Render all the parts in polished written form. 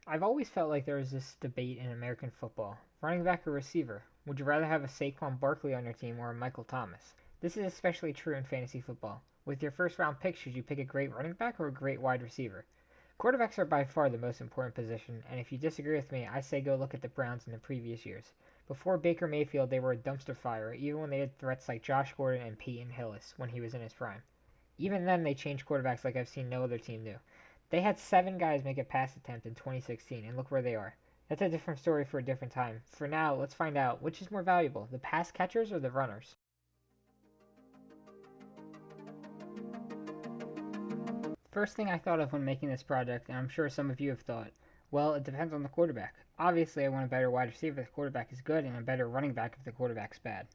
I've always felt like there is this debate in American football. Running back or receiver? Would you rather have a Saquon Barkley on your team or a Michael Thomas? This is especially true in fantasy football. With your first round pick, should you pick a great running back or a great wide receiver? Quarterbacks are by far the most important position, and if you disagree with me, I say go look at the Browns in the previous years. Before Baker Mayfield, they were a dumpster fire, even when they had threats like Josh Gordon and Peyton Hillis when he was in his prime. Even then, they changed quarterbacks like I've seen no other team do. They had 7 guys make a pass attempt in 2016, and look where they are. That's a different story for a different time. For now, let's find out which is more valuable, the pass catchers or the runners. First thing I thought of when making this project, and I'm sure some of you have thought, well, it depends on the quarterback. Obviously, I want a better wide receiver if the quarterback is good, and a better running back if the quarterback's bad.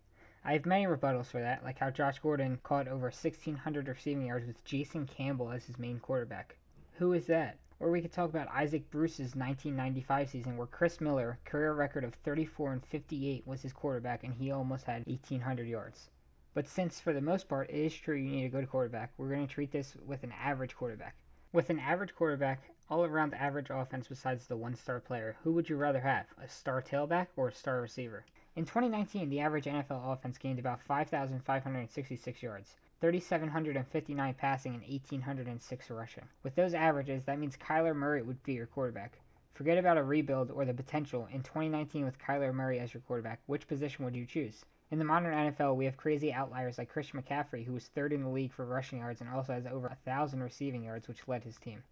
I have many rebuttals for that, like how Josh Gordon caught over 1,600 receiving yards with Jason Campbell as his main quarterback. Who is that? Or we could talk about Isaac Bruce's 1995 season where Chris Miller, career record of 34 and 58, was his quarterback and he almost had 1,800 yards. But since for the most part it is true you need a good quarterback, we're going to treat this with an average quarterback. With an average quarterback, all around average offense besides the one-star player, who would you rather have, a star tailback or a star receiver? In 2019, the average NFL offense gained about 5,566 yards, 3,759 passing, and 1,806 rushing. With those averages, that means Kyler Murray would be your quarterback. Forget about a rebuild or the potential. In 2019, with Kyler Murray as your quarterback, which position would you choose? In the modern NFL, we have crazy outliers like Christian McCaffrey, who was third in the league for rushing yards and also has over 1,000 receiving yards, which led his team.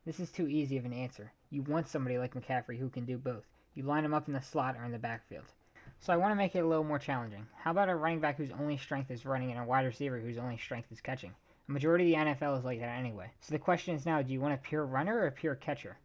This is too easy of an answer. You want somebody like McCaffrey who can do both. You line him up in the slot or in the backfield. So I want to make it a little more challenging. How about a running back whose only strength is running and a wide receiver whose only strength is catching? A majority of the NFL is like that anyway. So the question is now, do you want a pure runner or a pure catcher?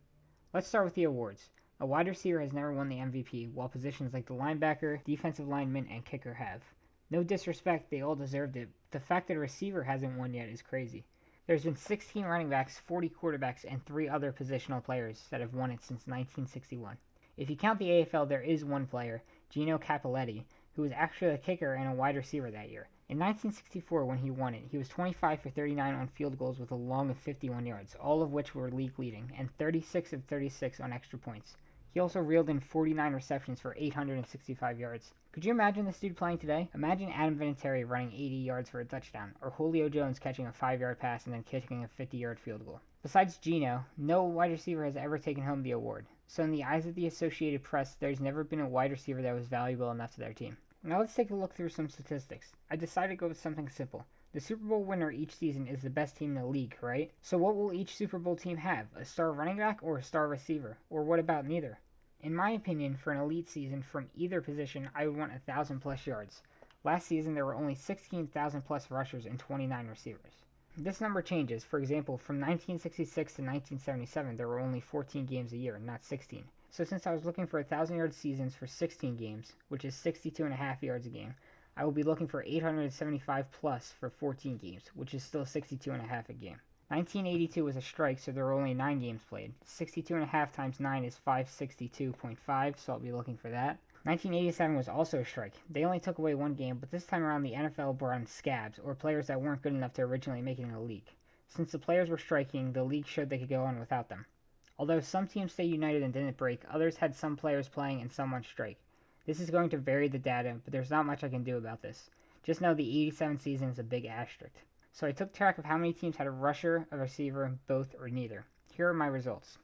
Let's start with the awards. A wide receiver has never won the MVP, while positions like the linebacker, defensive lineman, and kicker have. No disrespect, they all deserved it. The fact that a receiver hasn't won yet is crazy. There's been 16 running backs, 40 quarterbacks, and 3 other positional players that have won it since 1961. If you count the AFL, there is one player, Gino Cappelletti, who was actually a kicker and a wide receiver that year. In 1964, when he won it, he was 25 for 39 on field goals with a long of 51 yards, all of which were league leading, and 36 of 36 on extra points. He also reeled in 49 receptions for 865 yards. Could you imagine this dude playing today? Imagine Adam Vinatieri running 80 yards for a touchdown, or Julio Jones catching a 5-yard pass and then kicking a 50-yard field goal. Besides Gino, no wide receiver has ever taken home the award. So in the eyes of the Associated Press, there's never been a wide receiver that was valuable enough to their team. Now let's take a look through some statistics. I decided to go with something simple. The Super Bowl winner each season is the best team in the league, right? So what will each Super Bowl team have? A star running back or a star receiver? Or what about neither? In my opinion, for an elite season from either position, I would want 1,000 plus yards. Last season, there were only 16,000 plus rushers and 29 receivers. This number changes. For example, from 1966 to 1977, there were only 14 games a year, not 16. So since I was looking for 1,000-yard seasons for 16 games, which is 62.5 yards a game, I will be looking for 875 plus for 14 games, which is still 62.5 a game. 1982 was a strike, so there were only 9 games played. 62.5 times 9 is 562.5, so I'll be looking for that. 1987 was also a strike. They only took away 1 game, but this time around the NFL brought in scabs, or players that weren't good enough to originally make it in the league. Since the players were striking, the league showed they could go on without them. Although some teams stayed united and didn't break, others had some players playing and some on strike. This is going to vary the data, but there's not much I can do about this. Just know the 87 season is a big asterisk. So I took track of how many teams had a rusher, a receiver, both, or neither. Here are my results.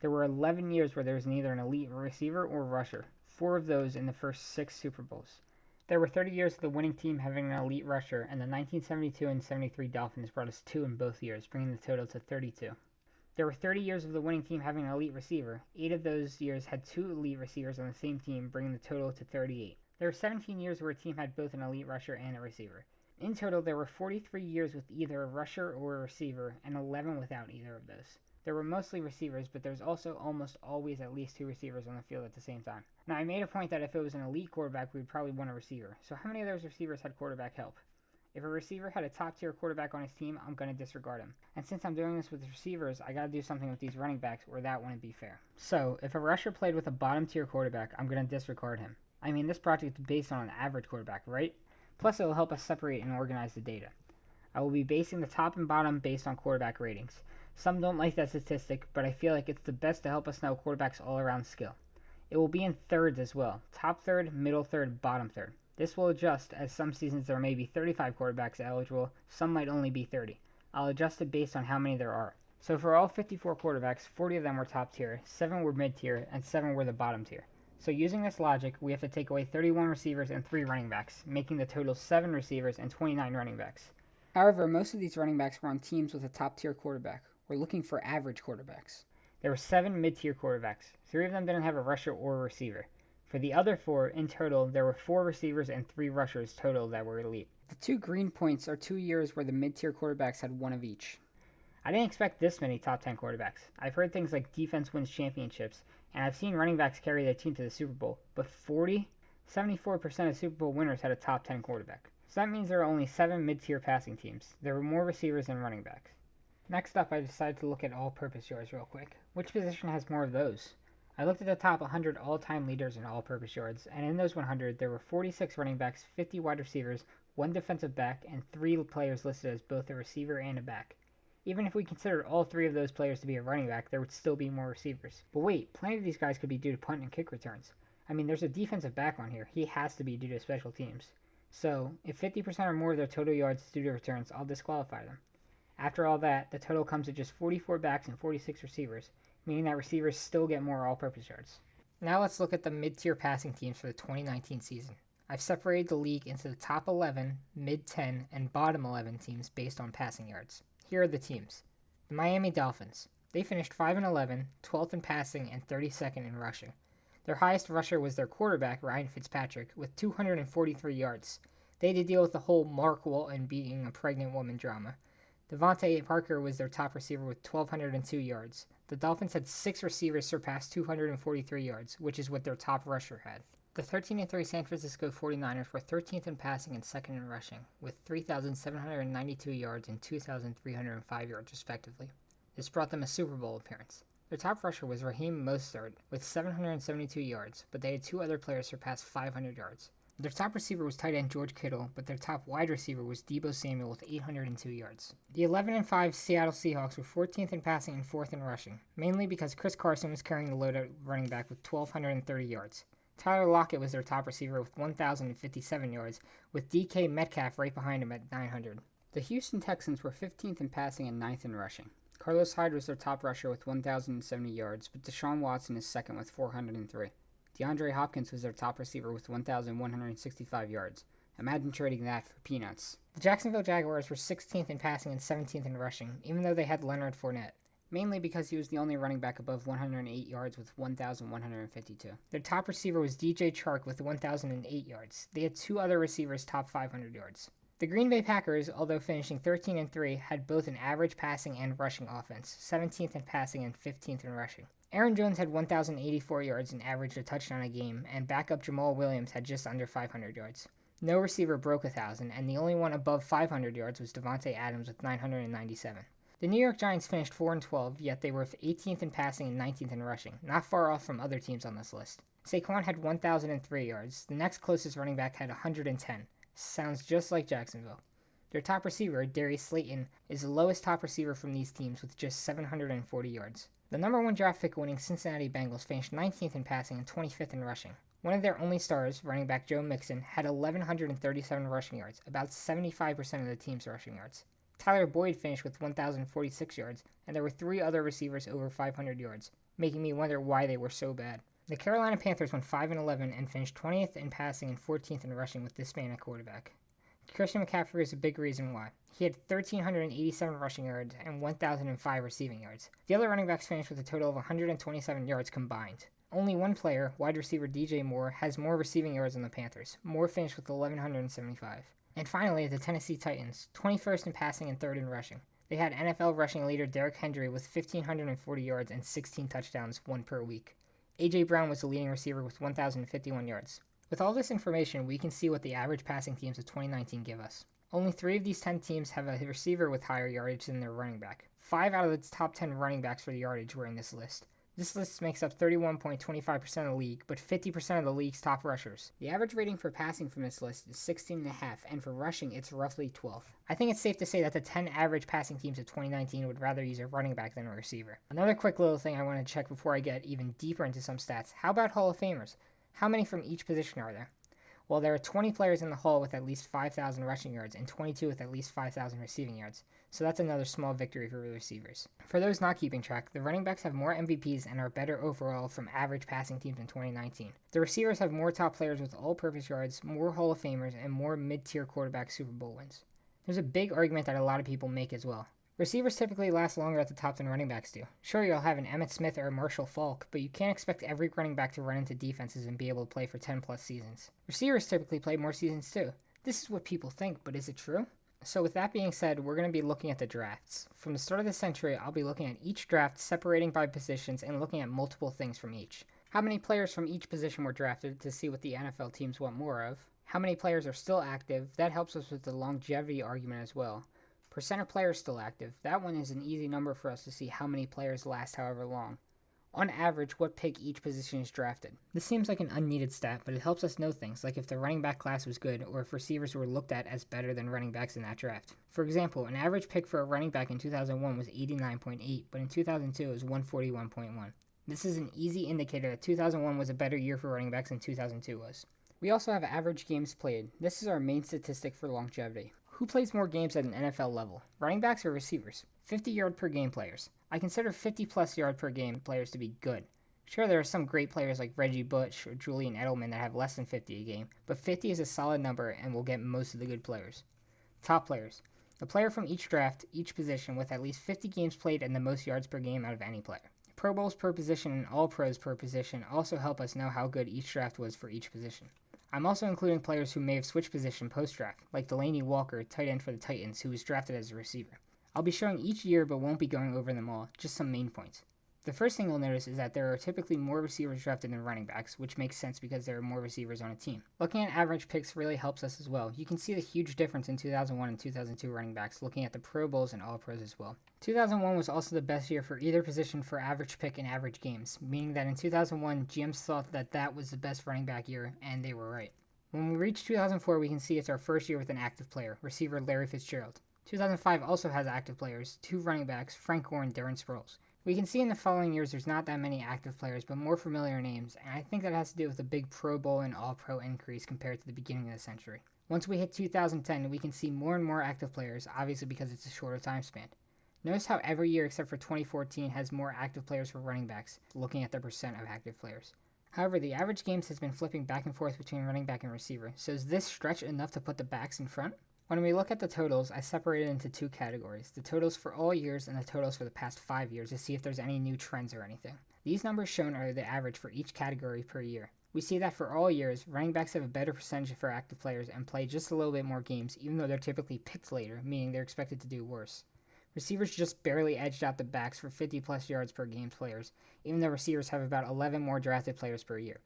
There were 11 years where there was neither an elite receiver or rusher, 4 of those in the first 6 Super Bowls. There were 30 years of the winning team having an elite rusher, and the 1972 and 73 Dolphins brought us 2 in both years, bringing the total to 32. There were 30 years of the winning team having an elite receiver. 8 of those years had 2 elite receivers on the same team, bringing the total to 38. There were 17 years where a team had both an elite rusher and a receiver. In total, there were 43 years with either a rusher or a receiver, and 11 without either of those. There were mostly receivers, but there's also almost always at least 2 receivers on the field at the same time. Now, I made a point that if it was an elite quarterback, we'd probably want a receiver. So how many of those receivers had quarterback help? If a receiver had a top-tier quarterback on his team, I'm going to disregard him. And since I'm doing this with receivers, I got to do something with these running backs, or that wouldn't be fair. So, if a rusher played with a bottom-tier quarterback, I'm going to disregard him. I mean, this project is based on an average quarterback, right? Plus, it will help us separate and organize the data. I will be basing the top and bottom based on quarterback ratings. Some don't like that statistic, but I feel like it's the best to help us know quarterback's all-around skill. It will be in thirds as well. Top third, middle third, bottom third. This will adjust, as some seasons there may be 35 quarterbacks eligible, some might only be 30. I'll adjust it based on how many there are. So for all 54 quarterbacks, 40 of them were top tier, 7 were mid tier, and 7 were the bottom tier. So using this logic, we have to take away 31 receivers and 3 running backs, making the total 7 receivers and 29 running backs. However, most of these running backs were on teams with a top tier quarterback. We're looking for average quarterbacks. There were 7 mid-tier quarterbacks. 3 of them didn't have a rusher or a receiver. For the other 4, in total, there were 4 receivers and 3 rushers total that were elite. The 2 green points are 2 years where the mid-tier quarterbacks had 1 of each. I didn't expect this many top 10 quarterbacks. I've heard things like defense wins championships, and I've seen running backs carry their team to the Super Bowl, but 74% of Super Bowl winners had a top 10 quarterback. So that means there are only 7 mid-tier passing teams. There were more receivers than running backs. Next up, I decided to look at all-purpose yards real quick. Which position has more of those? I looked at the top 100 all-time leaders in all-purpose yards, and in those 100, there were 46 running backs, 50 wide receivers, 1 defensive back, and 3 players listed as both a receiver and a back. Even if we considered all 3 of those players to be a running back, there would still be more receivers. But wait, plenty of these guys could be due to punt and kick returns. I mean, there's a defensive back on here. He has to be due to special teams. So, if 50% or more of their total yards is due to returns, I'll disqualify them. After all that, the total comes to just 44 backs and 46 receivers, meaning that receivers still get more all-purpose yards. Now let's look at the mid-tier passing teams for the 2019 season. I've separated the league into the top 11, mid-10, and bottom 11 teams based on passing yards. Here are the teams. The Miami Dolphins. They finished 5-11, 12th in passing, and 32nd in rushing. Their highest rusher was their quarterback, Ryan Fitzpatrick, with 243 yards. They had to deal with the whole Mark Walton being a pregnant woman drama. Devontae Parker was their top receiver with 1,202 yards. The Dolphins had 6 receivers surpass 243 yards, which is what their top rusher had. The 13-3 San Francisco 49ers were 13th in passing and 2nd in rushing, with 3,792 yards and 2,305 yards respectively. This brought them a Super Bowl appearance. Their top rusher was Raheem Mostert with 772 yards, but they had 2 other players surpass 500 yards. Their top receiver was tight end George Kittle, but their top wide receiver was Deebo Samuel with 802 yards. The 11-5 Seattle Seahawks were 14th in passing and 4th in rushing, mainly because Chris Carson was carrying the load at running back with 1,230 yards. Tyler Lockett was their top receiver with 1,057 yards, with DK Metcalf right behind him at 900. The Houston Texans were 15th in passing and 9th in rushing. Carlos Hyde was their top rusher with 1,070 yards, but Deshaun Watson is second with 403. DeAndre Hopkins was their top receiver with 1,165 yards. Imagine trading that for peanuts. The Jacksonville Jaguars were 16th in passing and 17th in rushing, even though they had Leonard Fournette, mainly because he was the only running back above 108 yards with 1,152. Their top receiver was DJ Chark with 1,008 yards. They had 2 other receivers top 500 yards. The Green Bay Packers, although finishing 13-3, had both an average passing and rushing offense, 17th in passing and 15th in rushing. Aaron Jones had 1,084 yards and averaged a touchdown a game, and backup Jamal Williams had just under 500 yards. No receiver broke 1,000, and the only one above 500 yards was Devontae Adams with 997. The New York Giants finished 4-12, yet they were 18th in passing and 19th in rushing, not far off from other teams on this list. Saquon had 1,003 yards. The next closest running back had 110. Sounds just like Jacksonville. Their top receiver, Darius Slayton, is the lowest top receiver from these teams with just 740 yards. The number 1 draft pick winning Cincinnati Bengals finished 19th in passing and 25th in rushing. One of their only stars, running back Joe Mixon, had 1,137 rushing yards, about 75% of the team's rushing yards. Tyler Boyd finished with 1,046 yards, and there were 3 other receivers over 500 yards, making me wonder why they were so bad. The Carolina Panthers went 5-11 and finished 20th in passing and 14th in rushing with this man at quarterback. Christian McCaffrey is a big reason why. He had 1,387 rushing yards and 1,005 receiving yards. The other running backs finished with a total of 127 yards combined. Only one player, wide receiver DJ Moore, has more receiving yards than the Panthers. Moore finished with 1,175. And finally, the Tennessee Titans, 21st in passing and 3rd in rushing. They had NFL rushing leader Derrick Henry with 1,540 yards and 16 touchdowns, 1 per week. A.J. Brown was the leading receiver with 1,051 yards. With all this information, we can see what the average passing teams of 2019 give us. Only 3 of these 10 teams have a receiver with higher yardage than their running back. 5 out of the top 10 running backs for the yardage were in this list. This list makes up 31.25% of the league, but 50% of the league's top rushers. The average rating for passing from this list is 16.5, and for rushing, it's roughly 12th. I think it's safe to say that the 10 average passing teams of 2019 would rather use a running back than a receiver. Another quick little thing I want to check before I get even deeper into some stats. How about Hall of Famers? How many from each position are there? Well, there are 20 players in the Hall with at least 5,000 rushing yards and 22 with at least 5,000 receiving yards. So that's another small victory for the receivers. For those not keeping track, the running backs have more MVPs and are better overall from average passing teams in 2019. The receivers have more top players with all-purpose yards, more Hall of Famers, and more mid-tier quarterback Super Bowl wins. There's a big argument that a lot of people make as well. Receivers typically last longer at the top than running backs do. Sure, you'll have an Emmitt Smith or a Marshall Faulk, but you can't expect every running back to run into defenses and be able to play for 10 plus seasons. Receivers typically play more seasons too. This is what people think, but is it true? So with that being said, we're going to be looking at the drafts. From the start of the century, I'll be looking at each draft, separating by positions, and looking at multiple things from each. How many players from each position were drafted to see what the NFL teams want more of. How many players are still active? That helps us with the longevity argument as well. Percent of players still active. That one is an easy number for us to see how many players last however long. On average, what pick each position is drafted. This seems like an unneeded stat, but it helps us know things, like if the running back class was good, or if receivers were looked at as better than running backs in that draft. For example, an average pick for a running back in 2001 was 89.8, but in 2002 it was 141.1. This is an easy indicator that 2001 was a better year for running backs than 2002 was. We also have average games played. This is our main statistic for longevity. Who plays more games at an NFL level? Running backs or receivers? 50-yard per game players. I consider 50-plus yard per game players to be good. Sure, there are some great players like Reggie Bush or Julian Edelman that have less than 50 a game, but 50 is a solid number and will get most of the good players. Top players. A player from each draft, each position, with at least 50 games played and the most yards per game out of any player. Pro Bowls per position and All-Pros per position also help us know how good each draft was for each position. I'm also including players who may have switched position post-draft, like Delaney Walker, tight end for the Titans, who was drafted as a receiver. I'll be showing each year but won't be going over them all, just some main points. The first thing you'll notice is that there are typically more receivers drafted than running backs, which makes sense because there are more receivers on a team. Looking at average picks really helps us as well. You can see the huge difference in 2001 and 2002 running backs, looking at the Pro Bowls and All-Pros as well. 2001 was also the best year for either position for average pick and average games, meaning that in 2001, GMs thought that that was the best running back year, and they were right. When we reach 2004, we can see it's our first year with an active player, receiver Larry Fitzgerald. 2005 also has active players, 2 running backs, Frank Gore and Darren Sproles. We can see in the following years there's not that many active players, but more familiar names, and I think that has to do with the big Pro Bowl and All-Pro increase compared to the beginning of the century. Once we hit 2010, we can see more and more active players, obviously because it's a shorter time span. Notice how every year except for 2014 has more active players for running backs, looking at the percent of active players. However, the average games has been flipping back and forth between running back and receiver, so is this stretch enough to put the backs in front? When we look at the totals, I separate it into 2 categories, the totals for all years and the totals for the past 5 years to see if there's any new trends or anything. These numbers shown are the average for each category per year. We see that for all years, running backs have a better percentage for active players and play just a little bit more games, even though they're typically picked later, meaning they're expected to do worse. Receivers just barely edged out the backs for 50-plus yards per game players, even though receivers have about 11 more drafted players per year.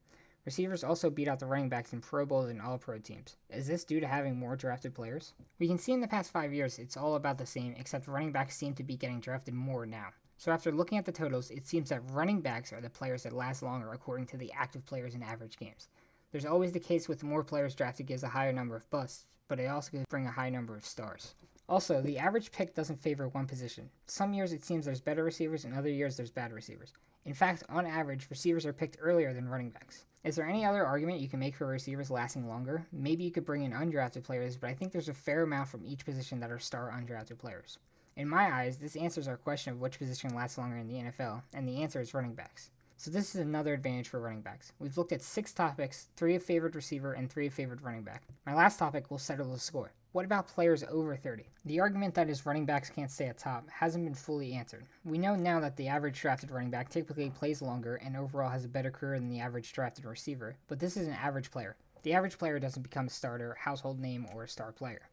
Receivers also beat out the running backs in Pro Bowls and All-Pro teams. Is this due to having more drafted players? We can see in the past 5 years it's all about the same, except running backs seem to be getting drafted more now. So after looking at the totals, it seems that running backs are the players that last longer according to the active players in average games. There's always the case with more players drafted gives a higher number of busts, but it also can bring a high number of stars. Also, the average pick doesn't favor one position. Some years it seems there's better receivers and other years there's bad receivers. In fact, on average, receivers are picked earlier than running backs. Is there any other argument you can make for receivers lasting longer? Maybe you could bring in undrafted players, but I think there's a fair amount from each position that are star undrafted players. In my eyes, this answers our question of which position lasts longer in the NFL, and the answer is running backs. So this is another advantage for running backs. We've looked at 6 topics, 3 of favored receiver and 3 of favored running back. My last topic will settle the score. What about players over 30? The argument that is running backs can't stay at top hasn't been fully answered. We know now that the average drafted running back typically plays longer and overall has a better career than the average drafted receiver, but this is an average player. The average player doesn't become a starter, household name, or a star player.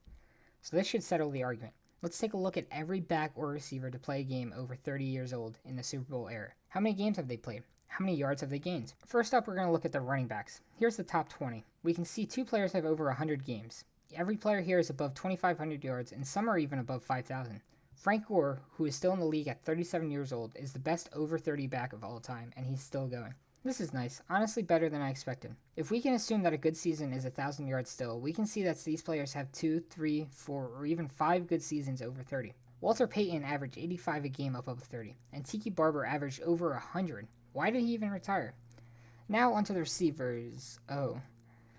So this should settle the argument. Let's take a look at every back or receiver to play a game over 30 years old in the Super Bowl era. How many games have they played? How many yards have they gained? First up, we're going to look at the running backs. Here's the top 20. We can see 2 players have over 100 games. Every player here is above 2,500 yards, and some are even above 5,000. Frank Gore, who is still in the league at 37 years old, is the best over 30 back of all time, and he's still going. This is nice, honestly better than I expected. If we can assume that a good season is 1,000 yards still, we can see that these players have 2, 3, 4, or even 5 good seasons over 30. Walter Payton averaged 85 a game up 30, and Tiki Barber averaged over 100. Why did he even retire? Now onto the receivers.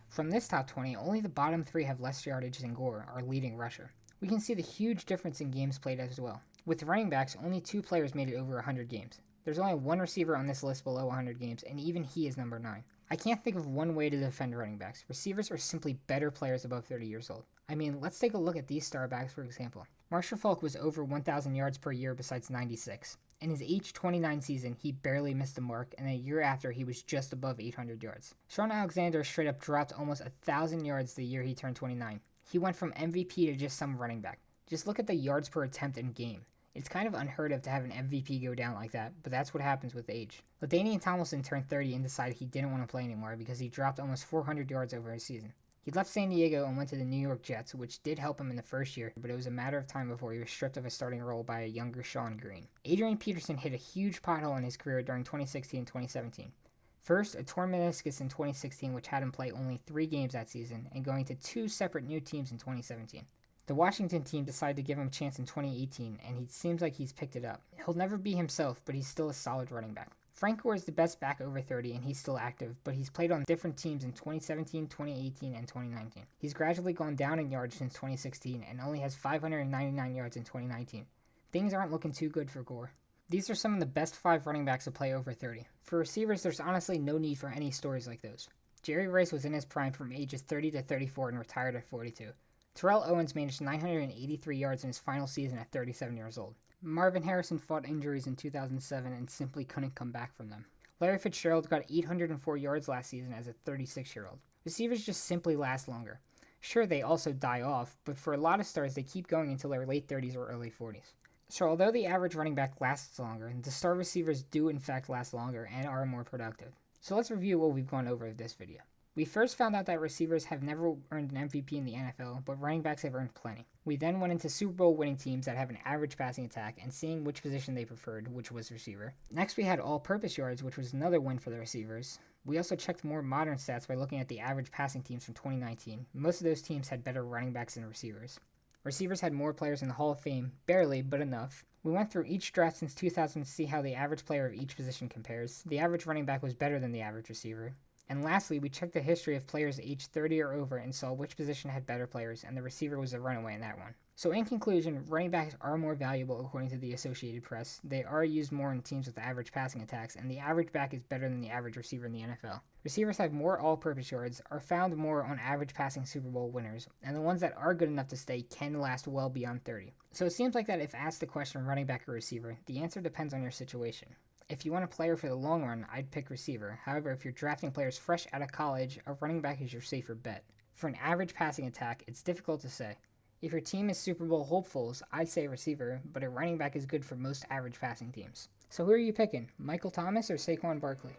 From this top 20, only the bottom 3 have less yardage than Gore, our leading rusher. We can see the huge difference in games played as well. With running backs, only 2 players made it over 100 games. There's only 1 receiver on this list below 100 games, and even he is number 9. I can't think of one way to defend running backs. Receivers are simply better players above 30 years old. I mean, let's take a look at these star backs for example. Marshall Faulk was over 1,000 yards per year besides 96. In his age 29 season, he barely missed the mark, and a year after, he was just above 800 yards. Shaun Alexander straight up dropped almost 1,000 yards the year he turned 29. He went from MVP to just some running back. Just look at the yards per attempt in game. It's kind of unheard of to have an MVP go down like that, but that's what happens with age. LaDainian Tomlinson turned 30 and decided he didn't want to play anymore because he dropped almost 400 yards over his season. He left San Diego and went to the New York Jets, which did help him in the first year, but it was a matter of time before he was stripped of a starting role by a younger Shawn Green. Adrian Peterson hit a huge pothole in his career during 2016 and 2017. First, a torn meniscus in 2016, which had him play only 3 games that season, and going to 2 separate new teams in 2017. The Washington team decided to give him a chance in 2018, and it seems like he's picked it up. He'll never be himself, but he's still a solid running back. Frank Gore is the best back over 30, and he's still active, but he's played on different teams in 2017, 2018, and 2019. He's gradually gone down in yards since 2016, and only has 599 yards in 2019. Things aren't looking too good for Gore. These are some of the best 5 running backs to play over 30. For receivers, there's honestly no need for any stories like those. Jerry Rice was in his prime from ages 30 to 34 and retired at 42. Terrell Owens managed 983 yards in his final season at 37 years old. Marvin Harrison fought injuries in 2007 and simply couldn't come back from them. Larry Fitzgerald got 804 yards last season as a 36-year-old. Receivers just simply last longer. Sure, they also die off, but for a lot of stars, they keep going until their late 30s or early 40s. So although the average running back lasts longer, the star receivers do in fact last longer and are more productive. So let's review what we've gone over in this video. We first found out that receivers have never earned an MVP in the NFL, but running backs have earned plenty. We then went into Super Bowl winning teams that have an average passing attack and seeing which position they preferred, which was receiver. Next we had all-purpose yards, which was another win for the receivers. We also checked more modern stats by looking at the average passing teams from 2019. Most of those teams had better running backs than receivers. Receivers had more players in the Hall of Fame, barely, but enough. We went through each draft since 2000 to see how the average player of each position compares. The average running back was better than the average receiver. And lastly, we checked the history of players aged 30 or over and saw which position had better players, and the receiver was a runaway in that one. So in conclusion, running backs are more valuable according to the Associated Press. They are used more in teams with average passing attacks, and the average back is better than the average receiver in the NFL. Receivers have more all-purpose yards, are found more on average passing Super Bowl winners, and the ones that are good enough to stay can last well beyond 30. So it seems like that if asked the question running back or receiver, the answer depends on your situation. If you want a player for the long run, I'd pick receiver. However, if you're drafting players fresh out of college, a running back is your safer bet. For an average passing attack, it's difficult to say. If your team is Super Bowl hopefuls, I'd say receiver, but a running back is good for most average passing teams. So who are you picking, Michael Thomas or Saquon Barkley?